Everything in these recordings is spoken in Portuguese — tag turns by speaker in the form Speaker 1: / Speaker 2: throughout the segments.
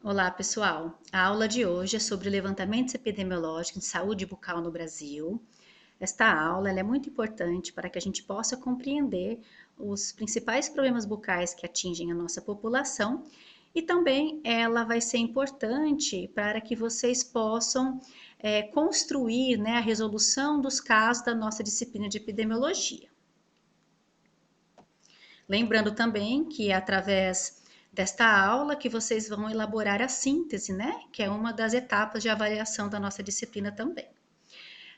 Speaker 1: Olá, pessoal. A aula de hoje é sobre levantamentos epidemiológicos de saúde bucal no Brasil. Esta aula é muito importante para que a gente possa compreender os principais problemas bucais que atingem a nossa população e também ela vai ser importante para que vocês possam construir, né, a resolução dos casos da nossa disciplina de epidemiologia. Lembrando também que é através desta aula que vocês vão elaborar a síntese, né? Que é uma das etapas de avaliação da nossa disciplina também.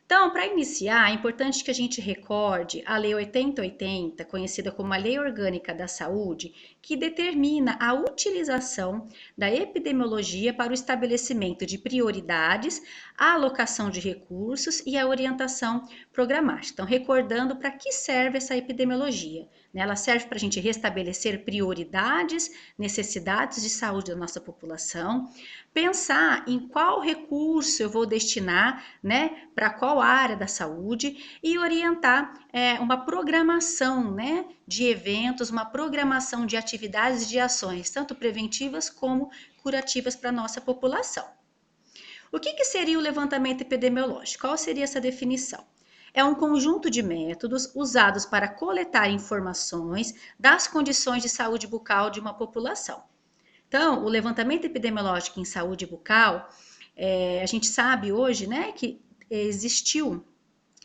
Speaker 1: Então, para iniciar, é importante que a gente recorde a Lei 8080, conhecida como a Lei Orgânica da Saúde, que determina a utilização da epidemiologia para o estabelecimento de prioridades, a alocação de recursos e a orientação programática. Então, recordando para que serve essa epidemiologia. Ela serve para a gente restabelecer prioridades, necessidades de saúde da nossa população, pensar em qual recurso eu vou destinar, né, para qual área da saúde e orientar uma programação, né, de eventos, uma programação de atividades e de ações, tanto preventivas como curativas para a nossa população. O que seria o levantamento epidemiológico? Qual seria essa definição? É um conjunto de métodos usados para coletar informações das condições de saúde bucal de uma população. Então, o levantamento epidemiológico em saúde bucal, a gente sabe hoje, né, que existiu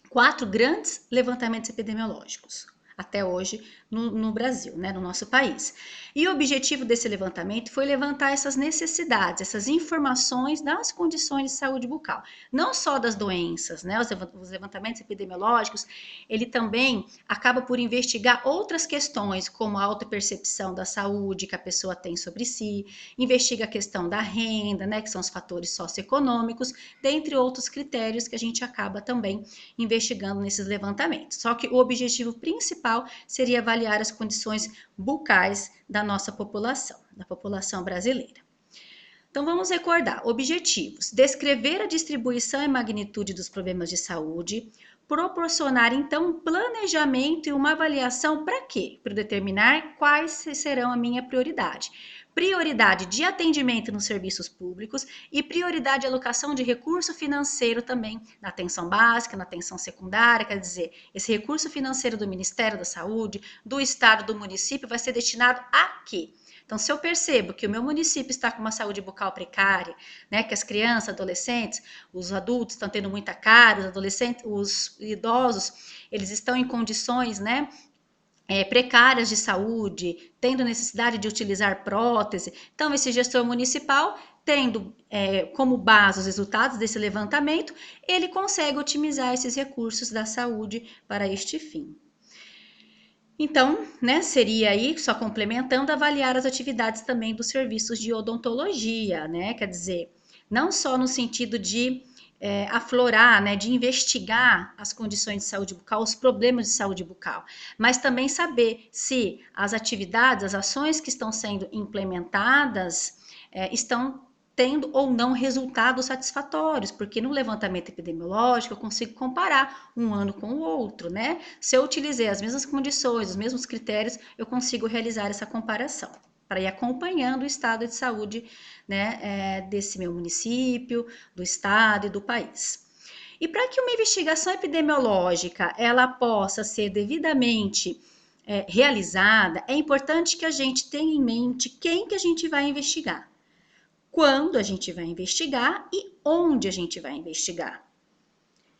Speaker 1: 4 grandes levantamentos epidemiológicos até hoje no Brasil, né, no nosso país. E o objetivo desse levantamento foi levantar essas necessidades, essas informações das condições de saúde bucal, não só das doenças, né, os levantamentos epidemiológicos, ele também acaba por investigar outras questões, como a autopercepção da saúde que a pessoa tem sobre si, investiga a questão da renda, né, que são os fatores socioeconômicos, dentre outros critérios que a gente acaba também investigando nesses levantamentos. Só que o objetivo principal seria avaliar as condições bucais da nossa população, da população brasileira. Então vamos recordar: objetivos: descrever a distribuição e magnitude dos problemas de saúde, proporcionar então um planejamento e uma avaliação para quê? Para determinar quais serão a minha prioridade. Prioridade de atendimento nos serviços públicos e prioridade de alocação de recurso financeiro também na atenção básica, na atenção secundária, quer dizer, esse recurso financeiro do Ministério da Saúde, do Estado, do município vai ser destinado a quê? Então, se eu percebo que o meu município está com uma saúde bucal precária, né, que as crianças, adolescentes, os adultos estão tendo muita cárie, os adolescentes, os idosos, eles estão em condições, né, precárias de saúde, tendo necessidade de utilizar prótese. Então, esse gestor municipal, tendo como base os resultados desse levantamento, ele consegue otimizar esses recursos da saúde para este fim. Então, né, seria aí, só complementando, avaliar as atividades também dos serviços de odontologia, né? Quer dizer, não só no sentido de aflorar, né, de investigar as condições de saúde bucal, os problemas de saúde bucal, mas também saber se as atividades, as ações que estão sendo implementadas estão tendo ou não resultados satisfatórios, porque no levantamento epidemiológico eu consigo comparar um ano com o outro, né? Se eu utilizei as mesmas condições, os mesmos critérios, eu consigo realizar essa comparação para ir acompanhando o estado de saúde, né, desse meu município, do estado e do país. E para que uma investigação epidemiológica ela possa ser devidamente realizada, é importante que a gente tenha em mente quem que a gente vai investigar, quando a gente vai investigar e onde a gente vai investigar.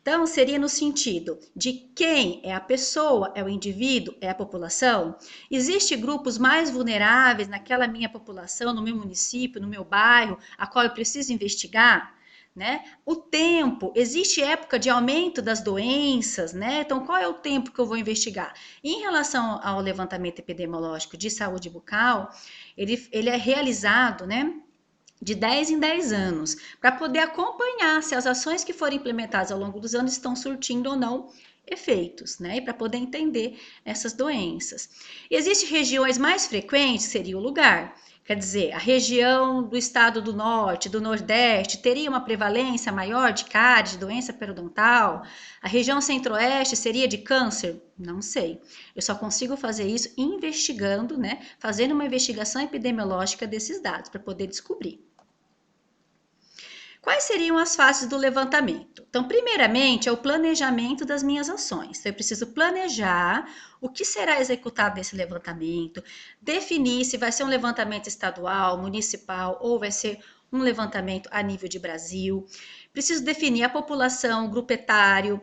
Speaker 1: Então, seria no sentido de quem é a pessoa, é o indivíduo, é a população? Existem grupos mais vulneráveis naquela minha população, no meu município, no meu bairro, a qual eu preciso investigar? Né? O tempo, existe época de aumento das doenças, né? Então, qual é o tempo que eu vou investigar? Em relação ao levantamento epidemiológico de saúde bucal, ele é realizado, né, de 10 em 10 anos, para poder acompanhar se as ações que forem implementadas ao longo dos anos estão surtindo ou não efeitos, né? E para poder entender essas doenças. Existem regiões mais frequentes, seria o lugar. Quer dizer, a região do estado do norte, do nordeste, teria uma prevalência maior de cárie, de doença periodontal? A região centro-oeste seria de câncer? Não sei. Eu só consigo fazer isso investigando, né? Fazendo uma investigação epidemiológica desses dados, para poder descobrir. Quais seriam as fases do levantamento? Então, primeiramente, é o planejamento das minhas ações. Então, eu preciso planejar o que será executado nesse levantamento, definir se vai ser um levantamento estadual, municipal ou vai ser um levantamento a nível de Brasil. Preciso definir a população, o grupo etário,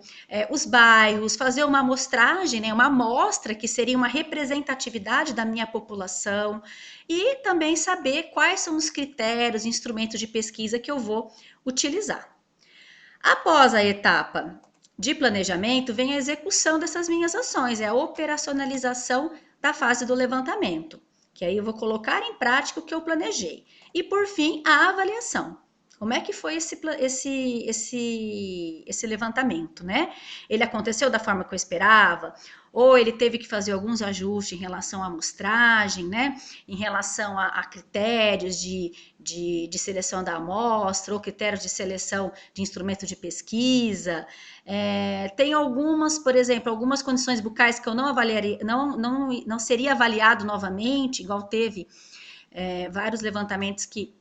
Speaker 1: os bairros, fazer uma amostragem, né, uma amostra que seria uma representatividade da minha população e também saber quais são os critérios, instrumentos de pesquisa que eu vou utilizar. Após a etapa de planejamento, vem a execução dessas minhas ações, é a operacionalização da fase do levantamento, que aí eu vou colocar em prática o que eu planejei. E por fim, a avaliação. Como é que foi esse levantamento, né? Ele aconteceu da forma que eu esperava? Ou ele teve que fazer alguns ajustes em relação à amostragem, né? Em relação a critérios de seleção da amostra, ou critérios de seleção de instrumento de pesquisa. Tem algumas, por exemplo, algumas condições bucais que eu não avaliaria, não seria avaliado novamente, igual teve vários levantamentos que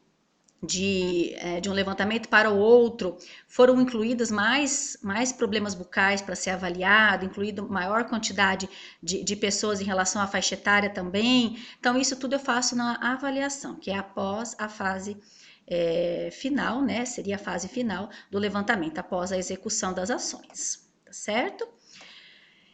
Speaker 1: de um levantamento para o outro, foram incluídos mais problemas bucais para ser avaliado, incluído maior quantidade de pessoas em relação à faixa etária também. Então, isso tudo eu faço na avaliação, que é após a fase final, né? Seria a fase final do levantamento, após a execução das ações, tá certo?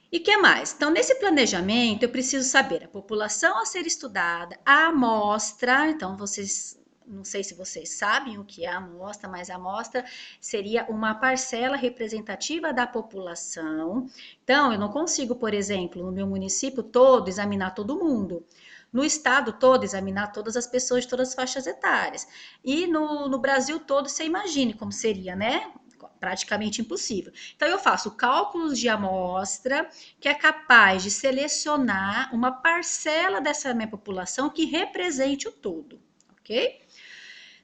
Speaker 1: E o que mais? Então, nesse planejamento, eu preciso saber a população a ser estudada, a amostra, então vocês não sei se vocês sabem o que é a amostra, mas a amostra seria uma parcela representativa da população. Então, eu não consigo, por exemplo, no meu município todo, examinar todo mundo. No estado todo, examinar todas as pessoas de todas as faixas etárias. E no Brasil todo, você imagine como seria, né? Praticamente impossível. Então, eu faço cálculos de amostra que é capaz de selecionar uma parcela dessa minha população que represente o todo, ok?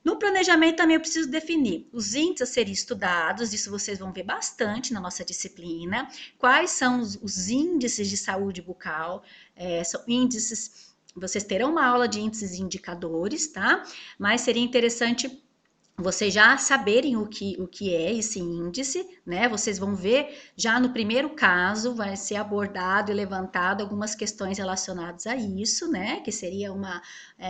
Speaker 1: No planejamento também eu preciso definir os índices a serem estudados, isso vocês vão ver bastante na nossa disciplina, quais são os índices de saúde bucal, são índices, vocês terão uma aula de índices e indicadores, tá? Mas seria interessante vocês já saberem o que é esse índice, né? Vocês vão ver já no primeiro caso, vai ser abordado e levantado algumas questões relacionadas a isso, né? Que seria uma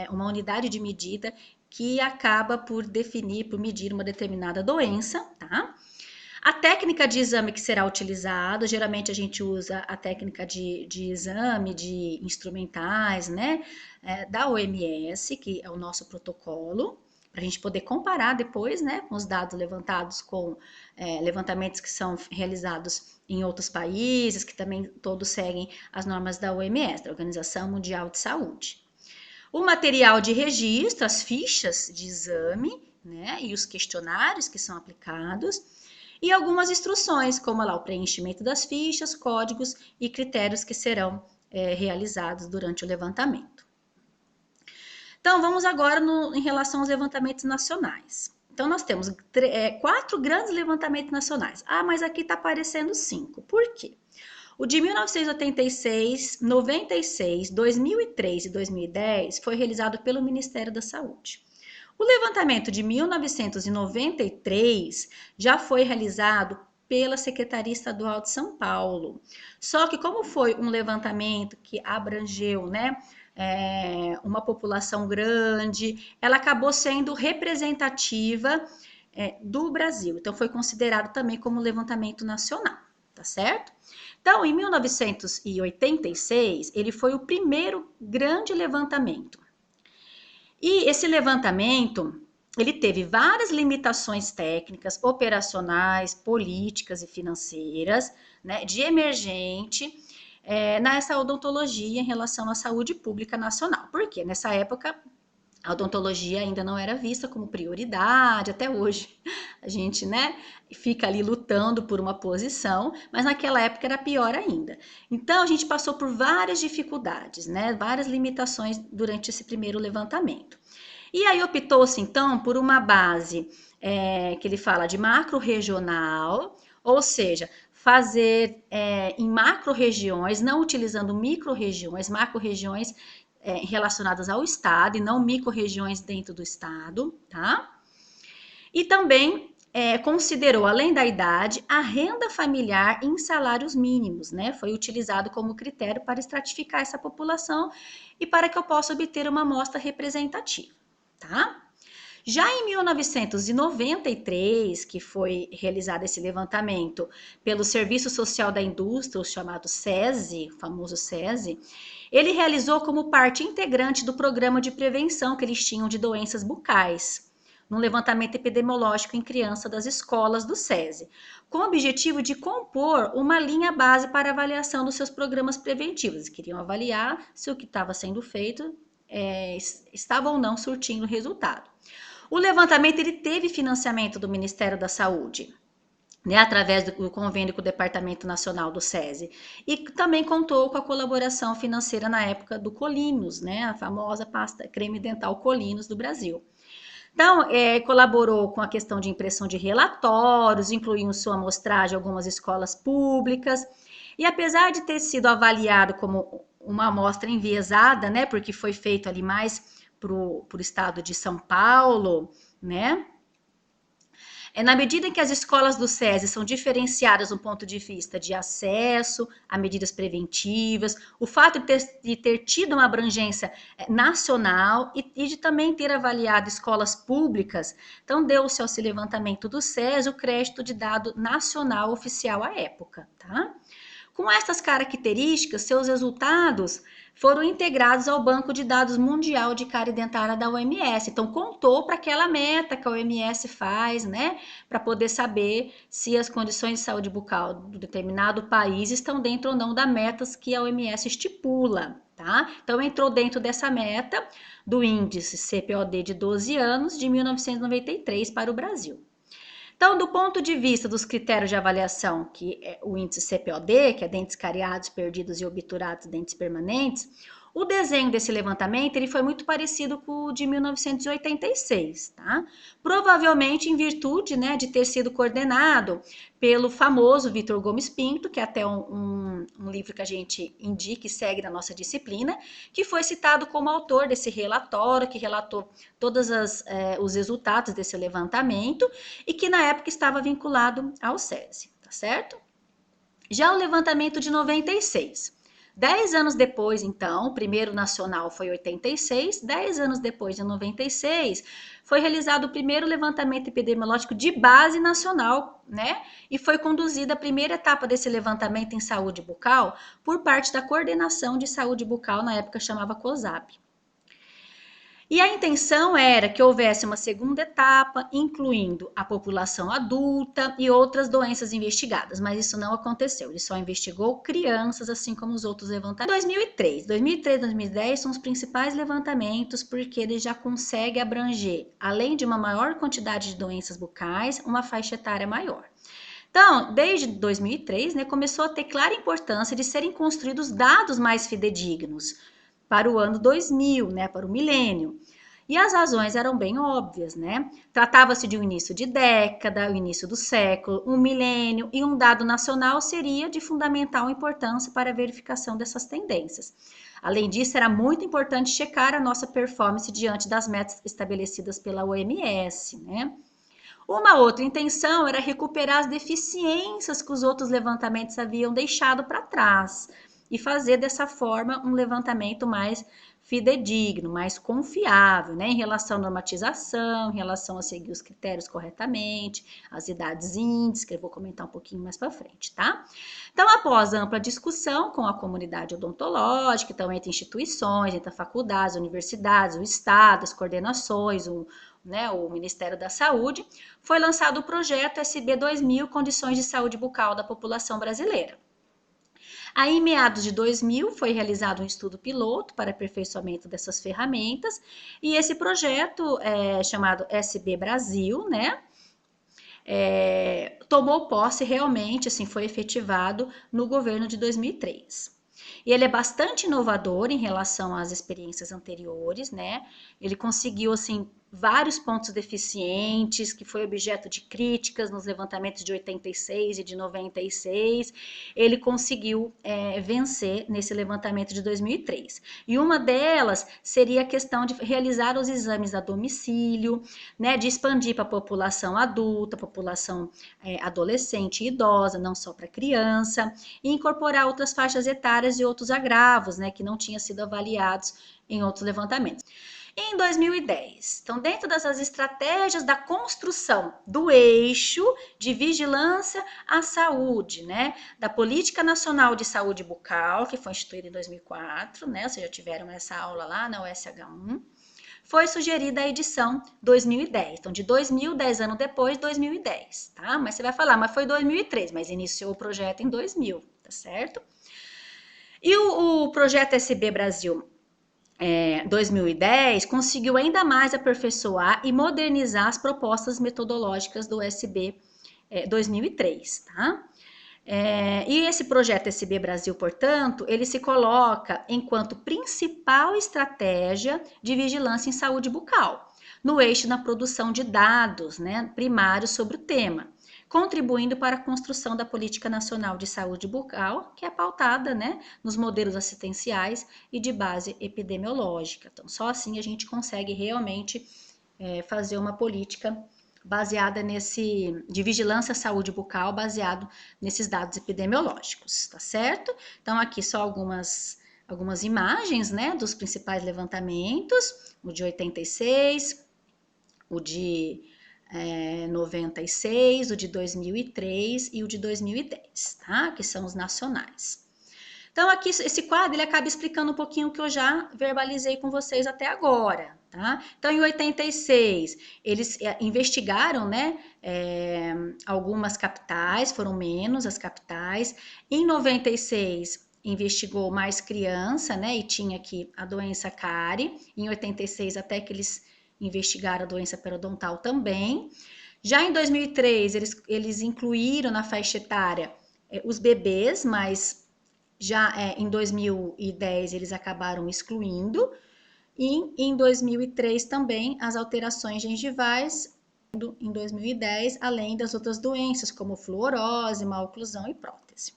Speaker 1: unidade de medida que acaba por definir, por medir uma determinada doença, tá? A técnica de exame que será utilizada, geralmente a gente usa a técnica de exame de instrumentais, né? Da OMS, que é o nosso protocolo, para a gente poder comparar depois, né, com os dados levantados com levantamentos que são realizados em outros países, que também todos seguem as normas da OMS, da Organização Mundial de Saúde. O material de registro, as fichas de exame, né, e os questionários que são aplicados, e algumas instruções, como lá o preenchimento das fichas, códigos e critérios que serão realizados durante o levantamento. Então, vamos agora em relação aos levantamentos nacionais. Então, nós temos 4 grandes levantamentos nacionais. Ah, mas aqui está aparecendo 5. Por quê? O de 1986, 96, 2003 e 2010 foi realizado pelo Ministério da Saúde. O levantamento de 1993 já foi realizado pela Secretaria Estadual de São Paulo. Só que como foi um levantamento que abrangeu, né, uma população grande, ela acabou sendo representativa do Brasil. Então, foi considerado também como levantamento nacional, tá certo? Então, em 1986, ele foi o primeiro grande levantamento. E esse levantamento, ele teve várias limitações técnicas, operacionais, políticas e financeiras, né, de emergente, nessa odontologia em relação à saúde pública nacional. Por quê? Nessa época, a odontologia ainda não era vista como prioridade, até hoje a gente, né, fica ali lutando por uma posição, mas naquela época era pior ainda. Então, a gente passou por várias dificuldades, né, várias limitações durante esse primeiro levantamento. E aí optou-se, então, por uma base que ele fala de macro-regional, ou seja, fazer em macro-regiões, não utilizando micro-regiões, macro-regiões relacionadas ao estado e não micro-regiões dentro do estado, tá? E também considerou, além da idade, a renda familiar em salários mínimos, né? Foi utilizado como critério para estratificar essa população e para que eu possa obter uma amostra representativa, tá? Já em 1993, que foi realizado esse levantamento pelo Serviço Social da Indústria, o chamado SESI, o famoso SESI, ele realizou como parte integrante do programa de prevenção que eles tinham de doenças bucais, num levantamento epidemiológico em criança das escolas do SESI, com o objetivo de compor uma linha base para avaliação dos seus programas preventivos. Eles queriam avaliar se o que estava sendo feito estava ou não surtindo resultado. O levantamento ele teve financiamento do Ministério da Saúde, né, através do convênio com o Departamento Nacional do SESI, e também contou com a colaboração financeira na época do Colinos, né, a famosa pasta creme dental Colinos do Brasil. Então, colaborou com a questão de impressão de relatórios, incluindo sua amostragem algumas escolas públicas, e apesar de ter sido avaliado como uma amostra enviesada, né, porque foi feito ali mais para o estado de São Paulo, né, na medida em que as escolas do SESI são diferenciadas do ponto de vista de acesso a medidas preventivas, o fato de ter tido uma abrangência nacional e de também ter avaliado escolas públicas, então deu-se ao levantamento do SESI o crédito de dado nacional oficial à época, tá? Com essas características, seus resultados foram integrados ao Banco de Dados Mundial de Cárie Dentária da OMS. Então, contou para aquela meta que a OMS faz, né? Para poder saber se as condições de saúde bucal do determinado país estão dentro ou não das metas que a OMS estipula, tá? Então, entrou dentro dessa meta do índice CPOD de 12 anos de 1993 para o Brasil. Então, do ponto de vista dos critérios de avaliação, que é o índice CPOD, que é dentes cariados, perdidos e obturados, dentes permanentes, o desenho desse levantamento ele foi muito parecido com o de 1986, tá? Provavelmente em virtude, né, de ter sido coordenado pelo famoso Vitor Gomes Pinto, que é até um livro que a gente indica e segue na nossa disciplina, que foi citado como autor desse relatório, que relatou todos os resultados desse levantamento e que na época estava vinculado ao SESI, tá certo? Já o levantamento de 96. 10 anos depois, então, o primeiro nacional foi 86, 10 anos depois de 96, foi realizado o primeiro levantamento epidemiológico de base nacional, né? E foi conduzida a primeira etapa desse levantamento em saúde bucal por parte da Coordenação de Saúde Bucal, na época chamava COSAB. E a intenção era que houvesse uma segunda etapa, incluindo a população adulta e outras doenças investigadas, mas isso não aconteceu. Ele só investigou crianças, assim como os outros levantamentos. 2003 e 2010 são os principais levantamentos, porque ele já consegue abranger, além de uma maior quantidade de doenças bucais, uma faixa etária maior. Então, desde 2003, né, começou a ter clara importância de serem construídos dados mais fidedignos para o ano 2000, né, para o milênio. E as razões eram bem óbvias, né? Tratava-se de um início de década, o início do século, um milênio, e um dado nacional seria de fundamental importância para a verificação dessas tendências. Além disso, era muito importante checar a nossa performance diante das metas estabelecidas pela OMS, né? Uma outra intenção era recuperar as deficiências que os outros levantamentos haviam deixado para trás e fazer dessa forma um levantamento mais fidedigno, mais confiável, né, em relação à normatização, em relação a seguir os critérios corretamente, as idades índices, que eu vou comentar um pouquinho mais para frente, tá? Então, após ampla discussão com a comunidade odontológica, então entre instituições, entre faculdades, universidades, o Estado, as coordenações, né, o Ministério da Saúde, foi lançado o projeto SB 2000, Condições de Saúde Bucal da População Brasileira. Aí, em meados de 2000, foi realizado um estudo piloto para aperfeiçoamento dessas ferramentas, e esse projeto, chamado SB Brasil, né, tomou posse realmente, assim, foi efetivado no governo de 2003. E ele é bastante inovador em relação às experiências anteriores, né? Ele conseguiu, assim, vários pontos deficientes, que foi objeto de críticas nos levantamentos de 86 e de 96, ele conseguiu vencer nesse levantamento de 2003. E uma delas seria a questão de realizar os exames a domicílio, né, de expandir para a população adulta, população adolescente e idosa, não só para criança, e incorporar outras faixas etárias e outros agravos, né, que não tinham sido avaliados em outros levantamentos. Em 2010, então, dentro dessas estratégias da construção do eixo de vigilância à saúde, né, da Política Nacional de Saúde Bucal, que foi instituída em 2004, né, vocês já tiveram essa aula lá na USH1, foi sugerida a edição 2010. Então, de 2000, 10 anos depois, 2010, tá? Mas você vai falar, mas foi 2003, mas iniciou o projeto em 2000, tá certo? E o projeto SB Brasil 2010 conseguiu ainda mais aperfeiçoar e modernizar as propostas metodológicas do SB 2003, tá? E esse projeto SB Brasil, portanto, ele se coloca enquanto principal estratégia de vigilância em saúde bucal, no eixo da produção de dados, né, primários sobre o tema, contribuindo para a construção da Política Nacional de Saúde Bucal, que é pautada, né, nos modelos assistenciais e de base epidemiológica. Então, só assim a gente consegue realmente fazer uma política baseada de vigilância à saúde bucal, baseado nesses dados epidemiológicos, tá certo? Então, aqui só algumas imagens, né, dos principais levantamentos, o de 86, o de 96, o de 2003 e o de 2010, tá? Que são os nacionais. Então, aqui, esse quadro, ele acaba explicando um pouquinho o que eu já verbalizei com vocês até agora, tá? Então, em 86, eles investigaram, né, algumas capitais, foram menos as capitais. Em 96, investigou mais criança, né, e tinha aqui a doença cárie. Em 86, até que eles investigaram a doença periodontal também. Já em 2003, eles incluíram na faixa etária os bebês, mas já em 2010 eles acabaram excluindo, e em 2003 também as alterações gengivais em 2010, além das outras doenças como fluorose, maloclusão e prótese.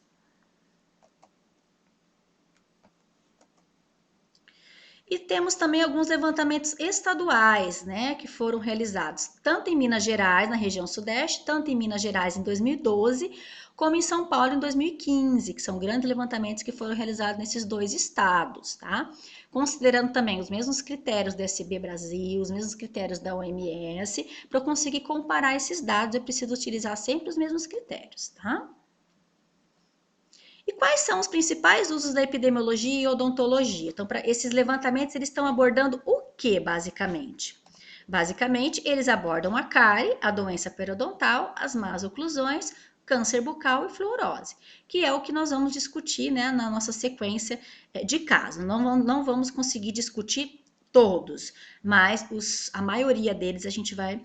Speaker 1: E temos também alguns levantamentos estaduais, né, que foram realizados tanto em Minas Gerais, na região sudeste, tanto em Minas Gerais em 2012, como em São Paulo em 2015, que são grandes levantamentos que foram realizados nesses dois estados, tá? Considerando também os mesmos critérios do SB Brasil, os mesmos critérios da OMS, para eu conseguir comparar esses dados, eu preciso utilizar sempre os mesmos critérios, tá? E quais são os principais usos da epidemiologia e odontologia? Então, para esses levantamentos, eles estão abordando o que, basicamente? Basicamente, eles abordam a cárie, a doença periodontal, as más oclusões, câncer bucal e fluorose, que é o que nós vamos discutir, né, na nossa sequência de casos. Não vamos conseguir discutir todos, mas a maioria deles a gente vai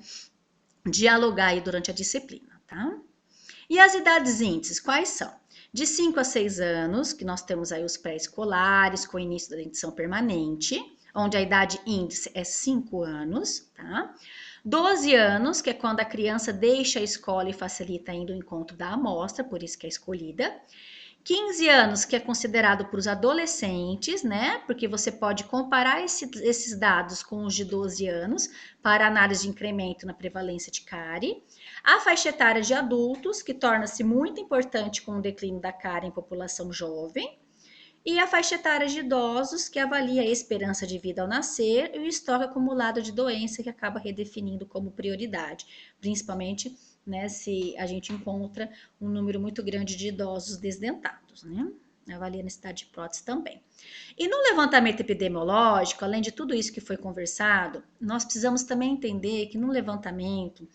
Speaker 1: dialogar aí durante a disciplina, tá? E as idades índices, quais são? De 5 a 6 anos, que nós temos aí os pré-escolares, com o início da dentição permanente, onde a idade índice é 5 anos, tá? 12 anos, que é quando a criança deixa a escola e facilita ainda o encontro da amostra, por isso que é escolhida. 15 anos, que é considerado para os adolescentes, né? Porque você pode comparar esses dados com os de 12 anos para análise de incremento na prevalência de cárie. A faixa etária de adultos, que torna-se muito importante com o declínio da cárie em população jovem. E a faixa etária de idosos, que avalia a esperança de vida ao nascer e o estoque acumulado de doença, que acaba redefinindo como prioridade, principalmente, né, se a gente encontra um número muito grande de idosos desdentados, né? Avalia a necessidade de prótese também. E no levantamento epidemiológico, além de tudo isso que foi conversado, nós precisamos também entender que no levantamento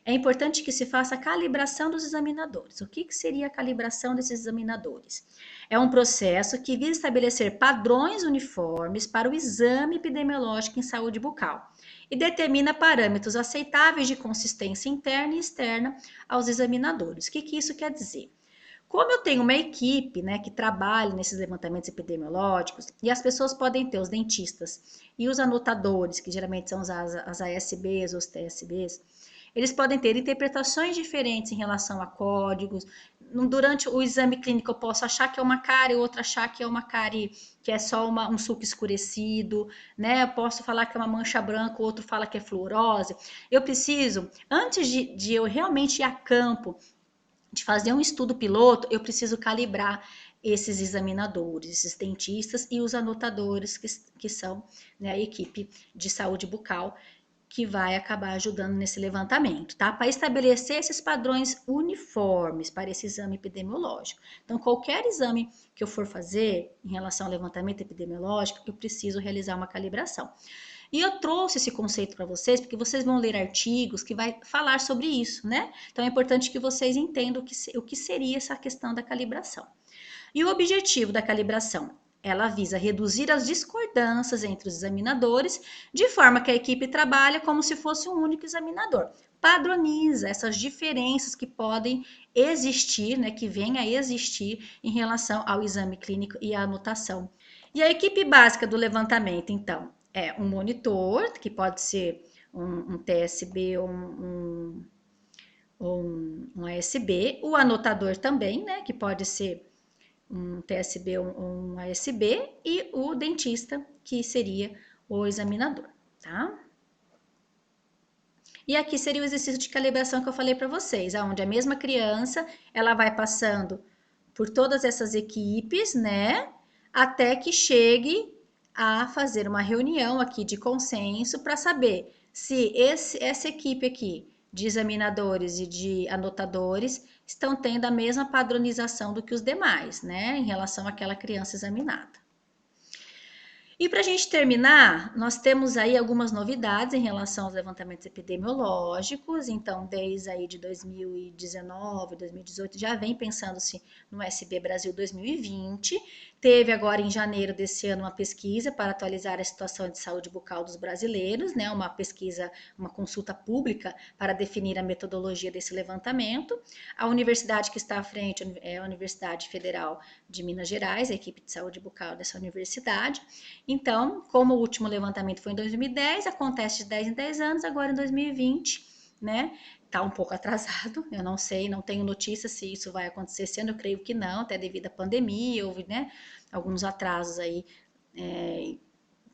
Speaker 1: é importante que se faça a calibração dos examinadores. O que seria a calibração desses examinadores? É um processo que visa estabelecer padrões uniformes para o exame epidemiológico em saúde bucal e determina parâmetros aceitáveis de consistência interna e externa aos examinadores. O que isso quer dizer? Como eu tenho uma equipe, né, que trabalha nesses levantamentos epidemiológicos, e as pessoas podem ter, os dentistas e os anotadores, que geralmente são as ASBs ou os TSBs, eles podem ter interpretações diferentes em relação a códigos. Durante o exame clínico, eu posso achar que é uma cárie, outra achar que é uma cárie que é só um sulco escurecido, né? Eu posso falar que é uma mancha branca, o outro fala que é fluorose. Eu preciso, antes de eu realmente ir a campo, de fazer um estudo piloto, eu preciso calibrar esses examinadores, esses dentistas e os anotadores que são, né, a equipe de saúde bucal que vai acabar ajudando nesse levantamento, tá? Para estabelecer esses padrões uniformes para esse exame epidemiológico. Então, qualquer exame que eu for fazer em relação ao levantamento epidemiológico, eu preciso realizar uma calibração. E eu trouxe esse conceito para vocês, porque vocês vão ler artigos que vai falar sobre isso, né? Então é importante que vocês entendam o que seria essa questão da calibração. E o objetivo da calibração? Ela visa reduzir as discordâncias entre os examinadores, de forma que a equipe trabalha como se fosse um único examinador. Padroniza essas diferenças que podem existir, né, que vêm a existir em relação ao exame clínico e à anotação. E a equipe básica do levantamento, então, é um monitor, que pode ser um TSB ou um ASB, o anotador também, né, que pode ser um TSB ou um ASB, e o dentista, que seria o examinador, tá? E aqui seria o exercício de calibração que eu falei para vocês, aonde a mesma criança, ela vai passando por todas essas equipes, né? Até que chegue a fazer uma reunião aqui de consenso para saber se essa equipe aqui de examinadores e de anotadores estão tendo a mesma padronização do que os demais, né? Em relação àquela criança examinada. E para a gente terminar, nós temos aí algumas novidades em relação aos levantamentos epidemiológicos. Então, desde aí de 2019, 2018, já vem pensando-se no SB Brasil 2020. Teve agora em janeiro desse ano uma pesquisa para atualizar a situação de saúde bucal dos brasileiros, né? Uma pesquisa, uma consulta pública para definir a metodologia desse levantamento. A universidade que está à frente é a Universidade Federal de Minas Gerais, a equipe de saúde bucal dessa universidade. Então, como o último levantamento foi em 2010, acontece de 10 em 10 anos, agora em 2020, né? Tá um pouco atrasado, eu não sei, não tenho notícia se isso vai acontecer esse ano, eu creio que não, até devido à pandemia, houve, né, alguns atrasos aí,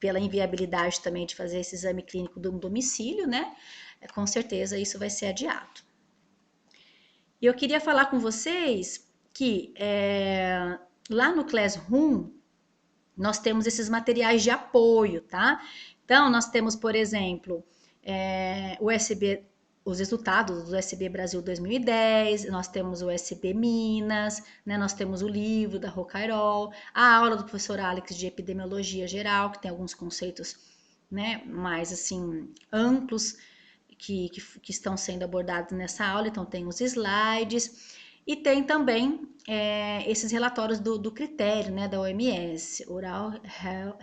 Speaker 1: pela inviabilidade também de fazer esse exame clínico do domicílio, né? Com certeza isso vai ser adiado. E eu queria falar com vocês que lá no Classroom, nós temos esses materiais de apoio, tá? Então, nós temos, por exemplo, o SB, os resultados do SB Brasil 2010, nós temos o SB Minas, né? Nós temos o livro da Rocairol, a aula do professor Alex de Epidemiologia Geral, que tem alguns conceitos, né, mais assim, amplos, que estão sendo abordados nessa aula, então tem os slides, e tem também esses relatórios do critério, né, da OMS, Oral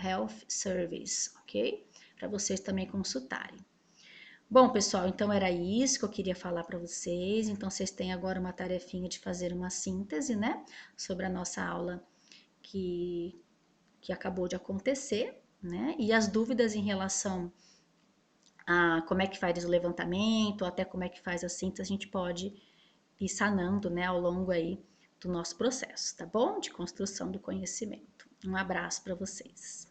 Speaker 1: Health Service, ok? Para vocês também consultarem. Bom, pessoal, então era isso que eu queria falar para vocês. Então, vocês têm agora uma tarefinha de fazer uma síntese, né, sobre a nossa aula que acabou de acontecer, né, e as dúvidas em relação a como é que faz o levantamento, até como é que faz a síntese, a gente pode ir sanando, né, ao longo aí do nosso processo, tá bom? De construção do conhecimento. Um abraço para vocês.